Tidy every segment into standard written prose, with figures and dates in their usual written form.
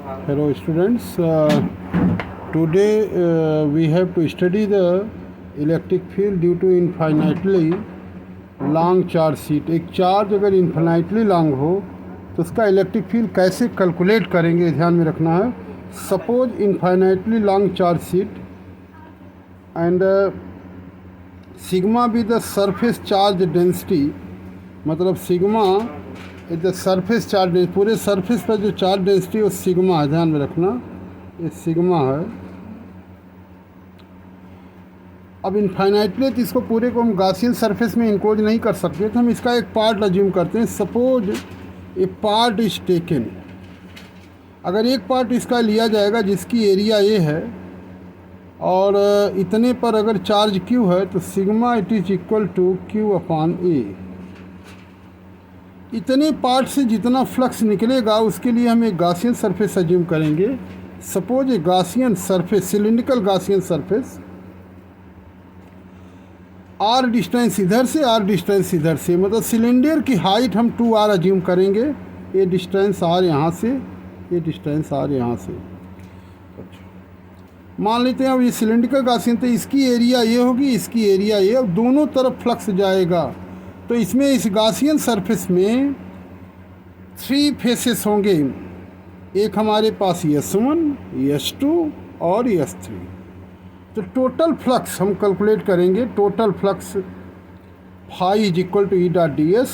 Hello students, today we have to study the electric field due to infinitely long charge sheet. एक charge अगर infinitely long हो तो उसका electric field कैसे calculate करेंगे, ध्यान में रखना है. Suppose infinitely long charge sheet and sigma be the surface charge density, मतलब सिग्मा द सरफेस चार्ज, पूरे सरफेस पर जो चार्ज डेंसिटी वो सिग्मा है, ध्यान में रखना ये सिग्मा है. अब इनफाइनाइटली तो इसको पूरे को हम गॉसियन सरफेस में इनक्लोज नहीं कर सकते, तो हम इसका एक पार्ट अज्यूम करते हैं. Suppose A part is taken, अगर एक पार्ट इसका लिया जाएगा जिसकी एरिया ए है और इतने पर अगर चार्ज क्यू है तो sigma it is equal to Q upon A. इतने पार्ट से जितना फ्लक्स निकलेगा उसके लिए हम एक गॉसियन सरफेस अज्यूम करेंगे. Suppose a Gaussian surface, cylindrical Gaussian surface, r distance इधर से, आर डिस्टेंस इधर से, मतलब सिलेंडर की हाइट हम 2r अज्यूम करेंगे. ये डिस्टेंस आर यहाँ से, ये डिस्टेंस आर यहाँ से. मान लेते हैं अब ये सिलेंड्रिकल गॉसियन, तो इसकी एरिया ये होगी, इसकी एरिया ये, अब दोनों तरफ फ्लक्स जाएगा. तो इसमें इस गॉसियन सरफेस में 3 फेसेस होंगे. एक हमारे पास S1, S2 और S3. तो टोटल फ्लक्स हम कैलकुलेट करेंगे. Total flux phi is equal to E dot D S.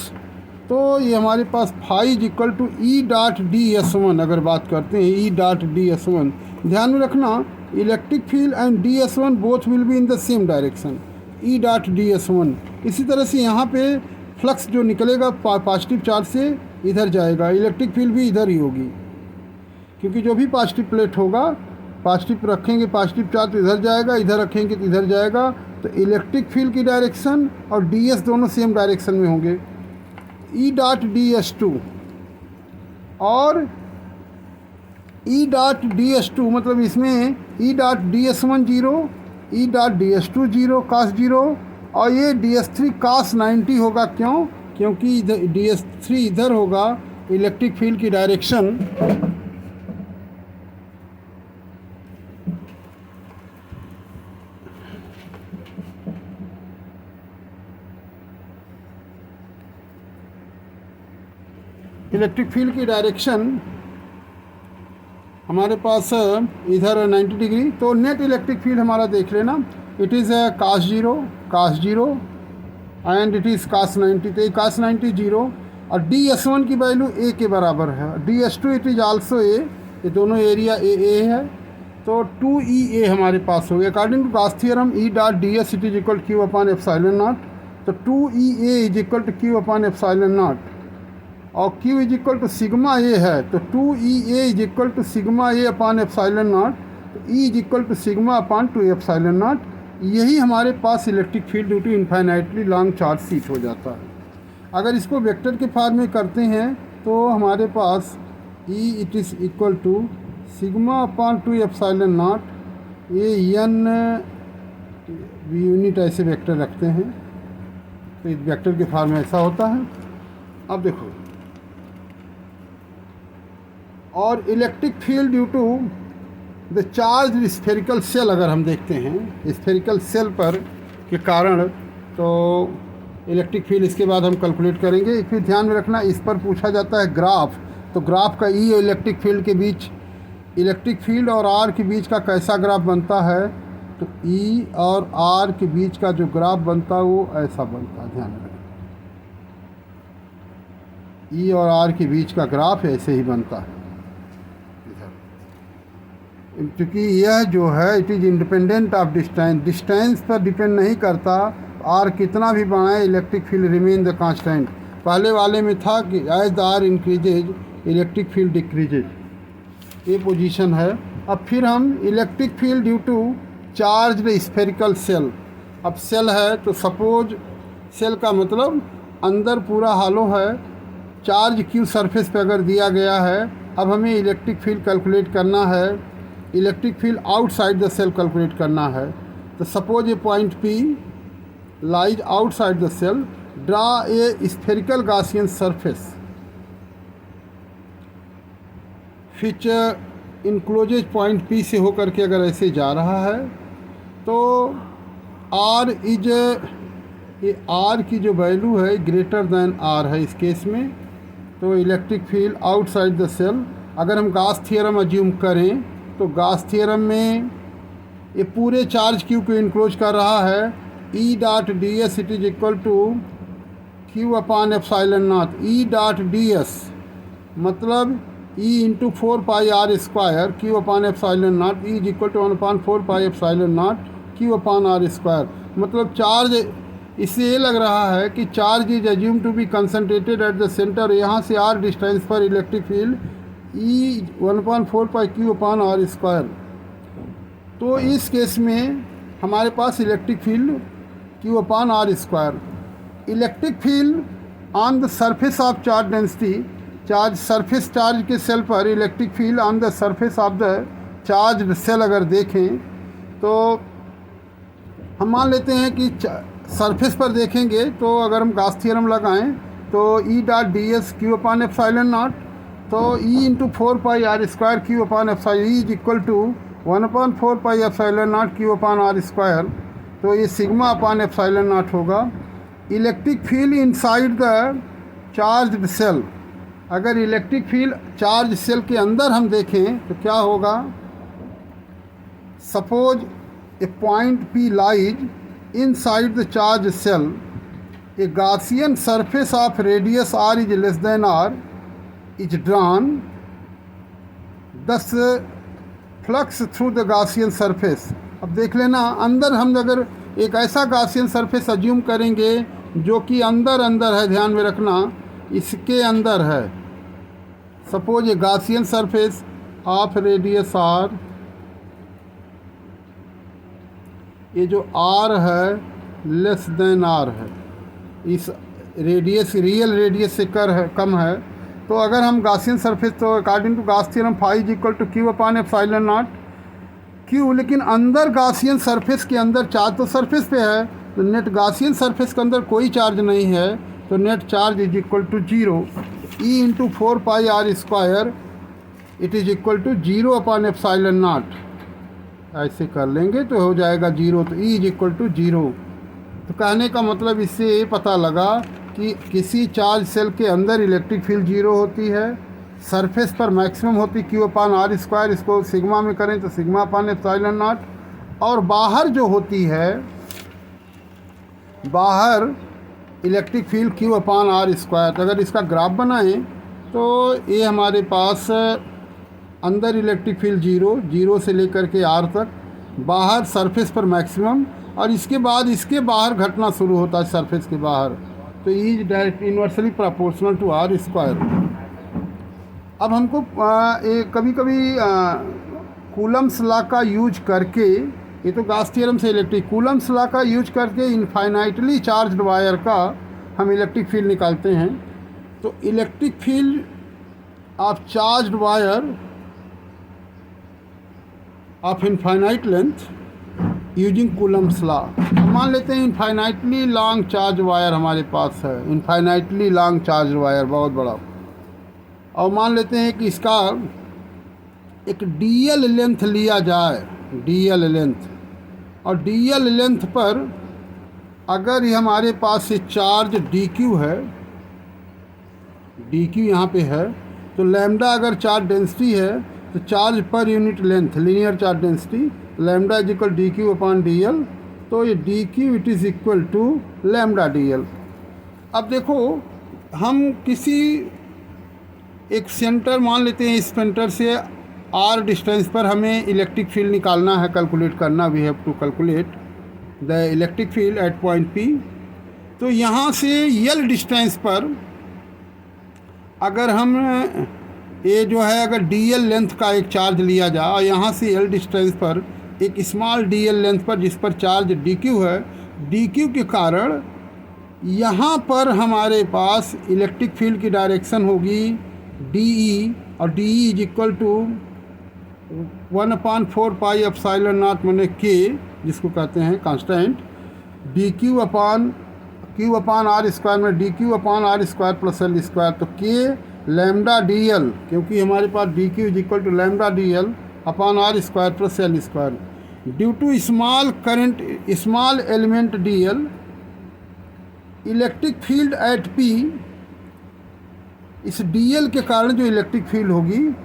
तो ये हमारे पास phi is equal to E dot D S one अगर बात करते हैं, E dot D S one. ध्यान में रखना electric field and D S one both will be in the same direction, E dot D S one. इसी तरह से यहाँ पे फ्लक्स जो निकलेगा पॉजिटिव चार्ज से इधर जाएगा, इलेक्ट्रिक फील्ड भी इधर ही होगी, क्योंकि जो भी पॉजिटिव प्लेट होगा, पॉजिटिव रखेंगे पॉजिटिव चार्ज तो इधर जाएगा, इधर रखेंगे तो इधर जाएगा. तो इलेक्ट्रिक फील्ड की डायरेक्शन और डी एस दोनों सेम डायरेक्शन में होंगे. E dot D S two और E dot D S two, मतलब इसमें E dot D S one zero, E dot D S two zero cos zero, और ये डी एस थ्री कास 90 होगा. क्यों? क्योंकि डी एस थ्री इधर होगा. इलेक्ट्रिक फील्ड की डायरेक्शन हमारे पास इधर 90 डिग्री. तो नेट इलेक्ट्रिक फील्ड हमारा देख लेना, it is cos zero and it is cos 90. तो कास 90 जीरो और डी एस वन की वैल्यू ए के बराबर है. D S two it is also A, ये दोनों एरिया ए है. तो 2E A हमारे पास हो गया. According to Gauss theorem E dot D S it is equal Q upon epsilon naught. तो 2E A is equal to Q upon epsilon naught और Q is equal to sigma A है. तो 2E A is equal to sigma A upon epsilon naught. तो E is equal to sigma upon 2 epsilon naught. यही हमारे पास electric field due to infinitely long charge sheet हो जाता है. अगर इसको वेक्टर के फॉर्म में करते हैं तो हमारे पास E it is equal to sigma upon 2 epsilon naught. ये एन यूनिट ऐसे वेक्टर रखते हैं, तो इस वेक्टर के फॉर्म में ऐसा होता है. अब देखो, और electric field due to the charge spherical shell अगर हम देखते हैं स्फेरिकल सेल पर के कारण, तो इलेक्ट्रिक फील्ड इसके बाद हम कैलकुलेट करेंगे. फिर ध्यान में रखना इस पर पूछा जाता है ग्राफ. तो ग्राफ का ई इलेक्ट्रिक फील्ड के बीच, इलेक्ट्रिक फील्ड और आर के बीच का कैसा ग्राफ बनता है, तो ई और आर के बीच का जो ग्राफ बनता है वो ऐसा बनता है. ध्यान रखना ई और आर के बीच का ग्राफ ऐसे ही बनता है. क्योंकि यह जो है it is independent of distance, distance पर डिपेंड नहीं करता. आर कितना भी बढ़ाए electric field remain the constant. पहले वाले में था कि as the r increases electric field decreases, ये पोजीशन है. अब फिर हम electric field due to charge spherical shell. अब सेल है तो सपोज सेल का मतलब अंदर पूरा हालो है, चार्ज क्यू सरफेस पे अगर दिया गया है. अब हमें इलेक्ट्रिक फील्ड कैलकुलेट करना है, electric field outside the shell calculate करना है. तो suppose a point P lies outside the shell, draw a spherical Gaussian surface which encloses point P से होकर के अगर ऐसे जा रहा है तो R इज, ये R की जो वैल्यू है ग्रेटर दैन R है इस केस में, तो electric field outside the shell, अगर हम गास थ्योरम अज्यूम करें तो गास थ्योरम में ये पूरे चार्ज क्यू को इनक्लोज कर रहा है, E dot D S it is equal to Q upon epsilon naught. E dot D S मतलब E into 4πr² Q upon epsilon naught, E is equal to 1/4 epsilon naught Q upon r²। मतलब charge, इससे ये लग रहा है कि charge is assume to be concentrated at the centre, यहाँ से r डिस्टेंस पर electric field E 1/4 Q upon r²। तो इस केस में हमारे पास electric field Q upon r²। Electric field on the surface of charge density, charge surface charge के shell पर electric field on the surface of the charge shell अगर देखें तो हम मान लेते हैं कि सरफेस पर देखेंगे तो अगर हम गास थ्योरम लगाएं तो E dot D S Q upon epsilon naught, तो E into 4πr² Q upon epsilon, E is equal to 1/4 epsilon naught Q upon r², तो ये सिग्मा अपान एप्सिलॉन नॉट होगा। Electric field inside the charge shell, अगर electric field charge shell के अंदर हम देखें तो क्या होगा, suppose a point P lies inside the charge shell, a Gaussian surface of radius r is less than r is drawn, दस flux through the Gaussian surface. अब देख लेना, अंदर हम अगर एक ऐसा गासियन सरफेस अज्यूम करेंगे जो कि अंदर है, ध्यान में रखना इसके अंदर है, सपोज ये Gaussian surface of radius r, ये जो r है लेस देन r है, इस रेडियस रियल रेडियस से कम है, तो अगर हम गासियन सरफेस, तो according to Gauss theorem phi is equal to Q upon epsilon naught q, लेकिन अंदर गासियन सरफेस के अंदर चार्ज तो सरफेस पे है, तो नेट गासियन सरफेस के अंदर कोई चार्ज नहीं है, तो net charge is equal to 0, E into 4πr² it is equal to 0 upon epsilon naught, ऐसे कर लेंगे तो हो जाएगा 0, तो ई इज इक्वल टू 0। तो कहने का मतलब इससे ये पता लगा कि किसी चार्ज सेल के अंदर इलेक्ट्रिक फील्ड 0 होती है, सरफेस पर मैक्सिमम होती क्यू अपान r², इसको सिग्मा में करें तो सिग्मा अपान एप्सिलॉन नॉट, और बाहर जो होती है, बाहर electric field Q upon r²। तो अगर इसका ग्राफ बनाएं तो ये हमारे पास अंदर इलेक्ट्रिक फील्ड 0 से लेकर के r तक, बाहर सरफेस पर मैक्सिमम, और इसके बाद इसके बाहर घटना शुरू होता है सरफेस के बाहर, तो E is direct inversely proportional to r²। अब हमको कभी कभी कूलम्स लॉ का यूज करके, ये तो गास थ्योरम से इलेक्ट्रिक, कूलम्स लॉ का यूज करके इनफाइनाइटली चार्ज्ड वायर का हम इलेक्ट्रिक फील्ड निकालते हैं। तो electric field of charged wire of infinite length using Coulomb's law. मान लेते हैं इनफाइनाइटली लॉन्ग चार्ज वायर हमारे पास है, इनफाइनाइटली लॉन्ग चार्ज वायर बहुत बड़ा, और मान लेते हैं कि इसका एक डीएल लेंथ लिया जाए, डीएल लेंथ, और डीएल लेंथ पर अगर ये हमारे पास ये चार्ज डीक्यू है, डीक्यू यहाँ पे है, तो लैम्डा अगर चार्ज डेंसिटी है तो चार्ज पर unit length, linear charge density, lambda is equal d q upon d l, तो ये d q it is equal to lambda D l. अब देखो, हम किसी एक सेंटर मान लेते हैं, इस सेंटर से आर डिस्टेंस पर हमें इलेक्ट्रिक फील्ड निकालना है, कैलकुलेट करना, we have to calculate the electric field at point P. तो यहाँ से यल डिस्टेंस पर अगर हम ये जो है, अगर डी एल लेंथ का एक चार्ज लिया जाए, और यहाँ से यल डिस्टेंस पर एक स्मॉल डी एल लेंथ पर जिस पर चार्ज डी क्यू है, डी क्यू के कारण यहाँ पर हमारे पास इलेक्ट्रिक फील्ड की डायरेक्शन होगी डी ई, और d E is equal to 1/4 pi epsilon naught मैंने के, जिसको कहते हैं constant, D q upon r² में D q upon r² plus l², तो के लैम्डा डी एल, क्योंकि हमारे पास D Q is equal to lambda D L upon are square plus L square due to small current small element D L electric field at P. इस D L के कारण जो electric field होगी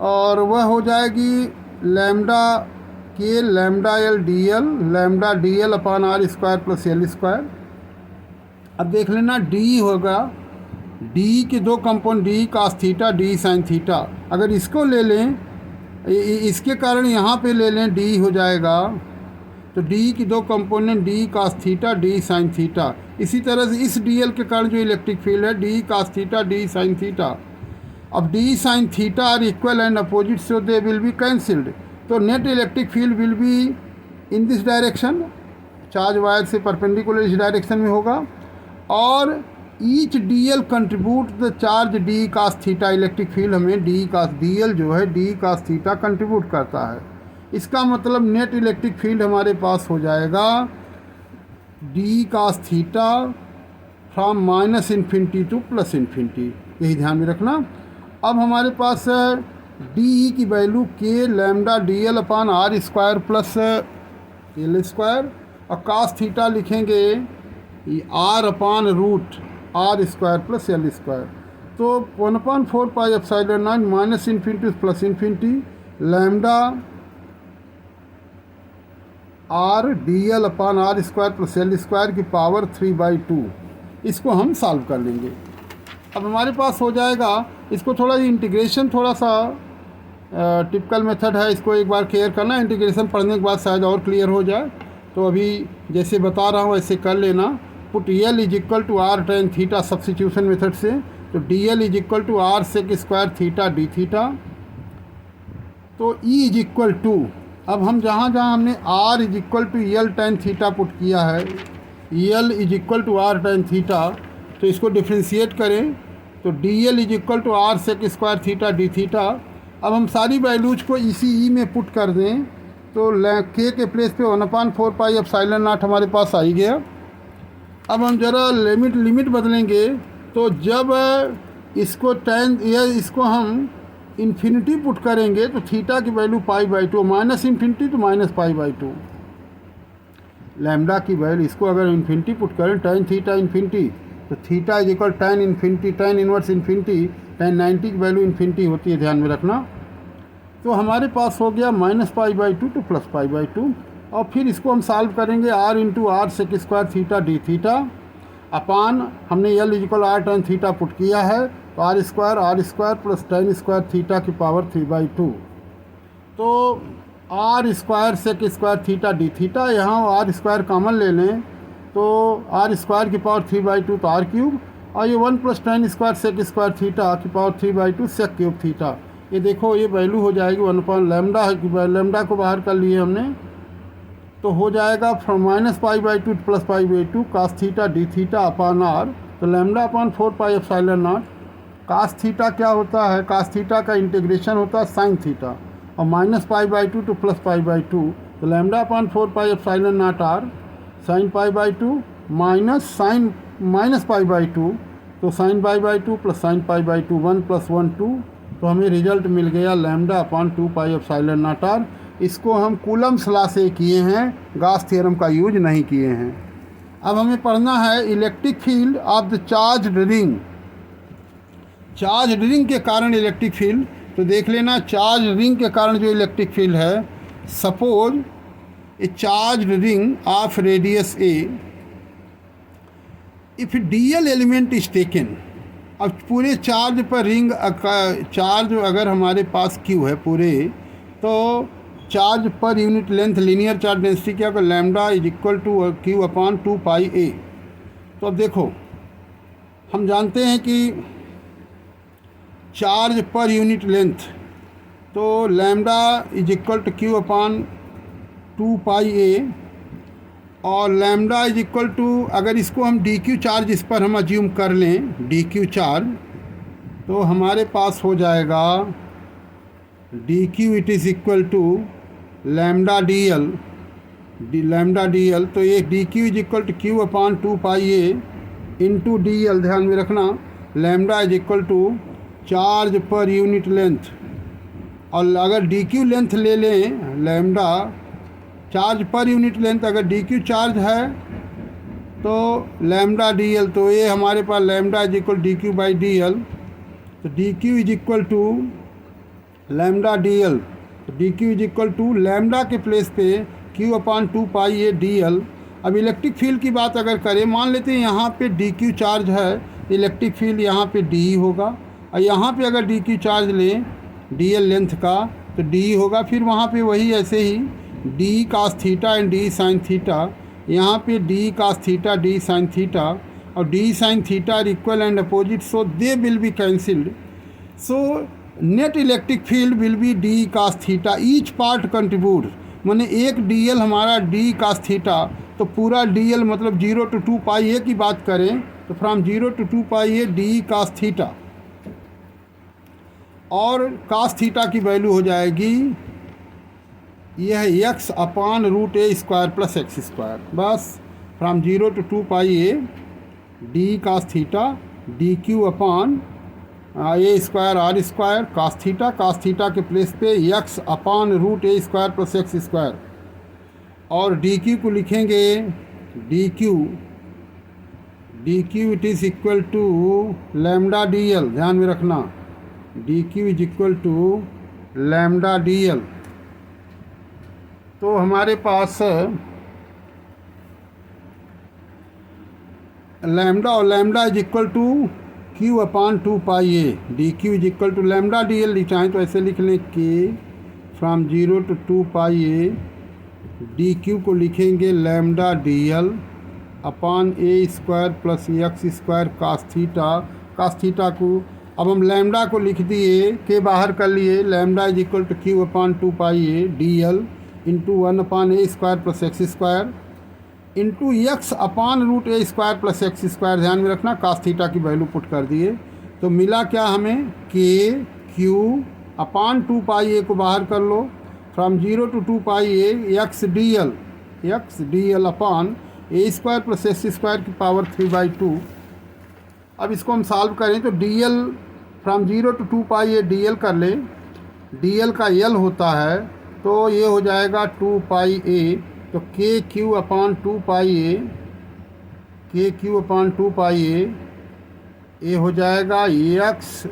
और वह हो जाएगी लैम्डा के lambda D L upon are square plus L square. अब देख लेना डी होगा, डी के दो component d cos theta d sine theta, अगर इसको ले लें इसके कारण यहाँ पे ले लें डी हो जाएगा, तो डी की दो component d cos theta d sine theta. इसी तरह से इस डी एल के कारण जो इलेक्ट्रिक फील्ड है d cos theta d sine theta. अब d sine theta are equal and opposite so they will be cancelled, तो net electric field will be in this direction, charge wire से perpendicular इस direction में होगा, और each d l contribute the charge d cos theta. Electric field हमें D कास D L जो है d cos theta contribute करता है। इसका मतलब नेट इलेक्ट्रिक फील्ड हमारे पास हो जाएगा d cos theta from minus infinity to plus infinity, यही ध्यान में रखना। अब हमारे पास डी की वैल्यू के lambda D l upon r square plus L square, और कास थीटा लिखेंगे r upon root r square plus L square. तो 1/4 pi epsilon naught minus infinity plus infinity lambda r d l upon r square plus L square की power 3/2। इसको हम solve कर लेंगे। अब हमारे पास हो जाएगा, इसको थोड़ा इंटीग्रेशन थोड़ा सा टिपिकल मेथड है, इसको एक बार क्लियर करना, इंटीग्रेशन पढ़ने के बाद शायद और क्लियर हो जाए। तो अभी जैसे बता रहा हूँ ऐसे कर लेना। Put l is equal to r tan theta substitution method से, तो d l is equal to r sec square theta d theta. तो ई इज इक्वल टू, अब हम जहाँ जहाँ हमने r is equal to l tan theta put किया है, l is equal to r tan theta, तो इसको डिफ्रेंशिएट करें तो d l is equal to r sec square theta d theta. अब हम सारी वैल्यूज को इसी ई में पुट कर दें तो के प्लेस पे 1/4 पाई एप्सिलॉन नॉट हमारे पास आ ही गया। अब हम ज़रा लिमिट बदलेंगे, तो जब इसको टेन या इसको हम इन्फिनिटी पुट करेंगे तो थीटा की वैल्यू पाई/2, माइनस इन्फिनिटी तो माइनस पाई/2। लैम्डा की वैल्यू इसको अगर इन्फिनिटी पुट करें टेन थीटा इन्फिनिटी, तो theta is equal tan infinity tan inverse infinity, ten 90 की वैल्यू इन्फिनिटी होती है, ध्यान में रखना। तो हमारे पास हो गया minus pi to plus pi, और फिर इसको हम सॉल्व करेंगे r into r sec square theta d theta upon, हमने l is equal r tan theta put किया है, तो r square plus tan square theta की पावर 3/2। तो r square sec square theta d theta, यहाँ r square common ले लें तो आर स्क्वायर की पावर 3/2 तो आर क्यूब, और ये 1 plus tan square sec square theta की पावर 3/2 सेक क्यूब थीटा। ये देखो ये वैल्यू हो जाएगी 1/लैम्डा है कि लैम्डा को बाहर कर लिए हमने, तो हो जाएगा from minus pi to plus pi cos theta d theta upon r, तो lambda upon 4 pi epsilon naught. Cos theta क्या होता है, कास थीटा का इंटीग्रेशन होता है साइन थीटा, और minus pi to plus pi, तो lambda upon 4 pi epsilon naught r sine pi minus pi, तो sine pi plus sine pi 1 plus 1 2, तो हमें रिजल्ट मिल गया लैम्डा अपान 2 पाई एप्सिलॉन नॉट आर। इसको हम कूलम्स लॉ से किए हैं, गॉस थ्योरम का यूज नहीं किए हैं। अब हमें पढ़ना है electric field of the charged ring. Charge ring के कारण इलेक्ट्रिक फील्ड, तो देख लेना चार्ज रिंग के कारण जो इलेक्ट्रिक फील्ड है, suppose A charge ring of radius A, if DL element is taken. अब पूरे चार्ज पर रिंग चार्ज अगर हमारे पास क्यू है पूरे, तो चार्ज पर unit length linear charge density क्या होगा, lambda is equal to Q upon 2 pi a. तो अब देखो हम जानते हैं कि चार्ज पर यूनिट लेंथ, तो lambda is equal to Q upon 2 pi a, और लैम्डा इज इक्वल टू, अगर इसको हम डी क्यू चार्ज इस पर हम अज्यूम कर लें डी क्यू चार्ज, तो हमारे पास हो जाएगा d q it is equal to lambda D l, तो ये d Q is equal to Q upon 2 pi a into d l, ध्यान में रखना। Lambda is equal to charge पर यूनिट लेंथ, और अगर डी क्यू लेंथ ले लें लैम्डा चार्ज पर यूनिट लेंथ, अगर डी क्यू चार्ज है तो लैम्डा डी एल, तो ये हमारे पास lambda is equal d q by D l, तो d Q is equal to lambda D l, तो d Q is equal to lambda के प्लेस पे q upon 2 pi a d l. अब electric field की बात अगर करें, मान लेते हैं यहाँ पे डी क्यू चार्ज है, इलेक्ट्रिक फील्ड यहाँ पे डी होगा, और यहाँ पे अगर डी क्यू चार्ज लें डी एल लेंथ का तो डी होगा, फिर वहाँ पे वही ऐसे ही d cos theta and d sine theta, यहाँ पे d cos theta d sine theta, और d sine theta are equal and opposite, so they will be cancelled, so net electric field will be d cos theta, each part contribute, माने एक d l हमारा d cos theta, तो पूरा D L मतलब 0 to 2 pi ए की बात करें तो from 0 to 2 pi a d cos theta, और कास थीटा की वैल्यू हो जाएगी यह x upon root a square plus x square, बस from 0 to 2 pi a d cos theta d q upon a square r square cos theta के place पे x upon root a square plus x square, और d q को लिखेंगे d q it is equal to lambda D l, ध्यान में रखना d Q is equal to lambda D l. तो हमारे पास लैम्डा और lambda is equal to Q upon 2 pi a, d Q is equal to lambda D l चाहें तो ऐसे लिख लें के from 0 to 2 pi a d q को लिखेंगे lambda D l upon a square plus x square cos theta को अब हम लैम्डा को लिख दिए के बाहर कर लिए, lambda is equal to Q upon 2 pi a d l into 1 upon a square plus x square into x upon root a square plus x square, ध्यान में रखना कास थीटा की वैल्यू पुट कर दिए, तो मिला क्या हमें के क्यू अपान 2 पाई ए को बाहर कर लो, from 0 to 2 pi a x d l upon a square plus x square की पावर 3/2। अब इसको हम सॉल्व करें तो d l from 0 to 2 pi a d l कर लें, डी एल का एल होता है तो ये हो जाएगा 2 पाई ए, तो के क्यू अपान 2 पाई ए ये हो जाएगा एक्स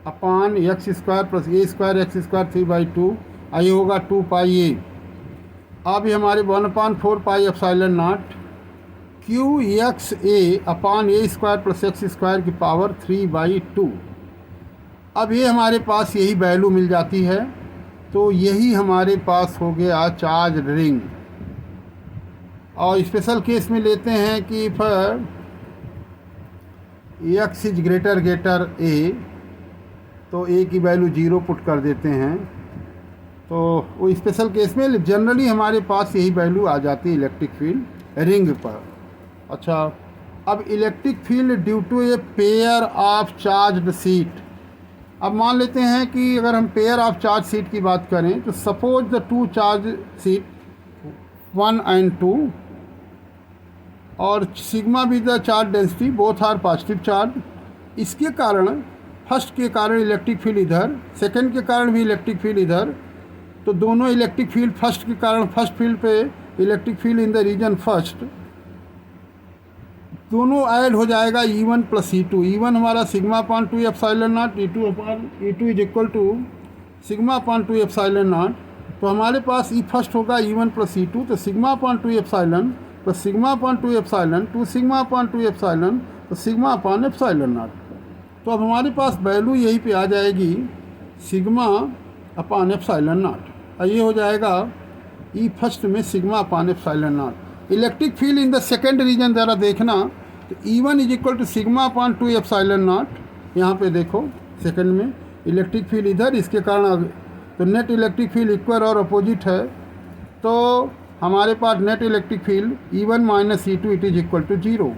अपान एक्स स्क्वायर प्लस ए स्क्वायर एक्स स्क्वायर 3/2, ये होगा 2 पाई ए। अब ये हमारे 1/4 pi epsilon naught Q x A upon a square plus x square की पावर 3/2। अब ये हमारे पास यही वैल्यू मिल जाती है, तो यही हमारे पास हो गया चार्ज रिंग। और स्पेशल केस में लेते हैं कि फिर एक्स इज ग्रेटर ए, तो ए की वैल्यू 0 पुट कर देते हैं, तो वो स्पेशल केस में जनरली हमारे पास यही वैल्यू आ जाती है इलेक्ट्रिक फील्ड रिंग पर। अच्छा, अब electric field due to a pair of charged sheet. अब मान लेते हैं कि अगर हम पेयर ऑफ चार्ज सीट की बात करें तो suppose the 2 charge sheet 1 and 2 और सिग्मा भी the charge density both are positive charge. इसके कारण फर्स्ट के कारण इलेक्ट्रिक फील्ड इधर, सेकंड के कारण भी इलेक्ट्रिक फील्ड इधर, तो दोनों इलेक्ट्रिक फील्ड फर्स्ट के कारण फर्स्ट फील्ड पे electric field in the region first दोनों ऐड हो जाएगा E1 प्लस E2। E1 हमारा sigma upon 2 epsilon naught, E2 is equal to sigma upon 2 epsilon naught. तो हमारे पास ई फर्स्ट होगा E1 प्लस E2, तो sigma upon 2 epsilon plus sigma upon 2 epsilon 2 sigma upon 2 epsilon तो sigma upon epsilon naught. तो अब हमारे पास value यहीं पे आ जाएगी सिग्मा अपान एप्सिलॉन नॉट, और ये हो जाएगा ई फर्स्ट में sigma upon epsilon naught. Electric field in the second region ज़रा देखना, तो E1 is equal to sigma upon 2 epsilon naught, यहाँ पे देखो सेकंड में इलेक्ट्रिक फील्ड इधर, इसके कारण तो नेट इलेक्ट्रिक फील्ड इक्वल और अपोजिट है, तो हमारे पास net electric field E1 minus E2 it is equal to 0।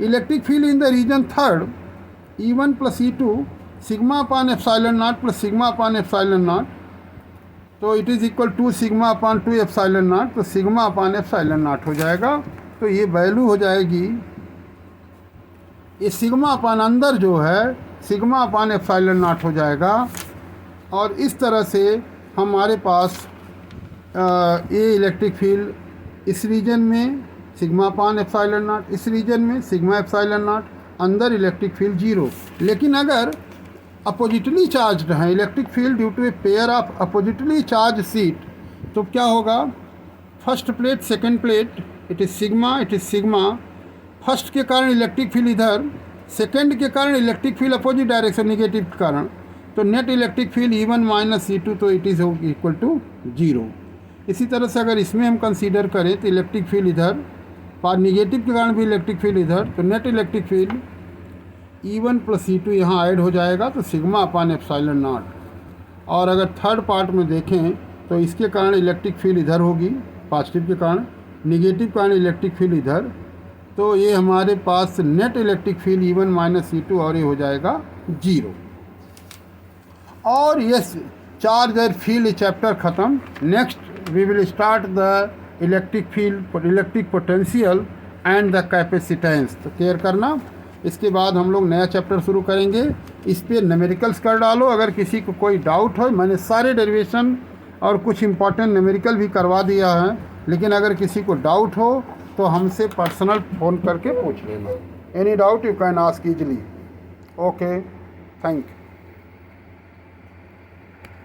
Electric field in the region third E1 plus E2 sigma upon epsilon naught plus sigma upon epsilon naught, तो it is equal to sigma upon 2 epsilon naught, तो sigma upon epsilon naught हो जाएगा। तो ये value हो जाएगी ये sigma अपान अंदर जो है सिग्मा अपान एप्सिलॉन नॉट हो जाएगा। और इस तरह से हमारे पास ये इलेक्ट्रिक फील्ड इस रीजन में सिग्मा अपान एप्सिलॉन नॉट, इस रीजन में सिग्मा एप्सिलॉन नॉट, अंदर इलेक्ट्रिक फील्ड जीरो। लेकिन अगर अपोजिटली चार्ज है electric field due to a pair of oppositely charge sheet, तो क्या होगा? First plate second plate, it is sigma. First के कारण इलेक्ट्रिक फील्ड इधर, सेकंड के कारण electric field opposite direction negative के कारण, तो net electric field E1 minus E2, तो it is equal to zero. इसी तरह से अगर इसमें हम कंसीडर करें तो इलेक्ट्रिक फील्ड इधर, पार निगेटिव के कारण भी इलेक्ट्रिक फील्ड इधर, तो net electric field E1 plus E2 यहाँ ऐड हो जाएगा, तो सिग्मा अपान एप्सिलॉन नॉट। और अगर थर्ड पार्ट में देखें तो इसके कारण इलेक्ट्रिक फील्ड इधर होगी, पॉजिटिव के कारण, निगेटिव के कारण इलेक्ट्रिक फील्ड इधर, तो ये हमारे पास net electric field E1 minus E2 और ये हो जाएगा जीरो। और यस, चार्ज और फील्ड चैप्टर ख़त्म। Next we will start the electric field, electric potential and the capacitance. तो केयर करना। इसके बाद हम लोग नया चैप्टर शुरू करेंगे। इस पे न्यूमेरिकल्स कर डालो। अगर किसी को कोई डाउट हो, मैंने सारे डेरिवेशन और कुछ इंपॉर्टेंट न्यूमेरिकल भी करवा दिया है, लेकिन अगर किसी को डाउट हो तो हमसे पर्सनल फ़ोन करके पूछ लेना। Any doubt you can ask easily. Okay, thank you.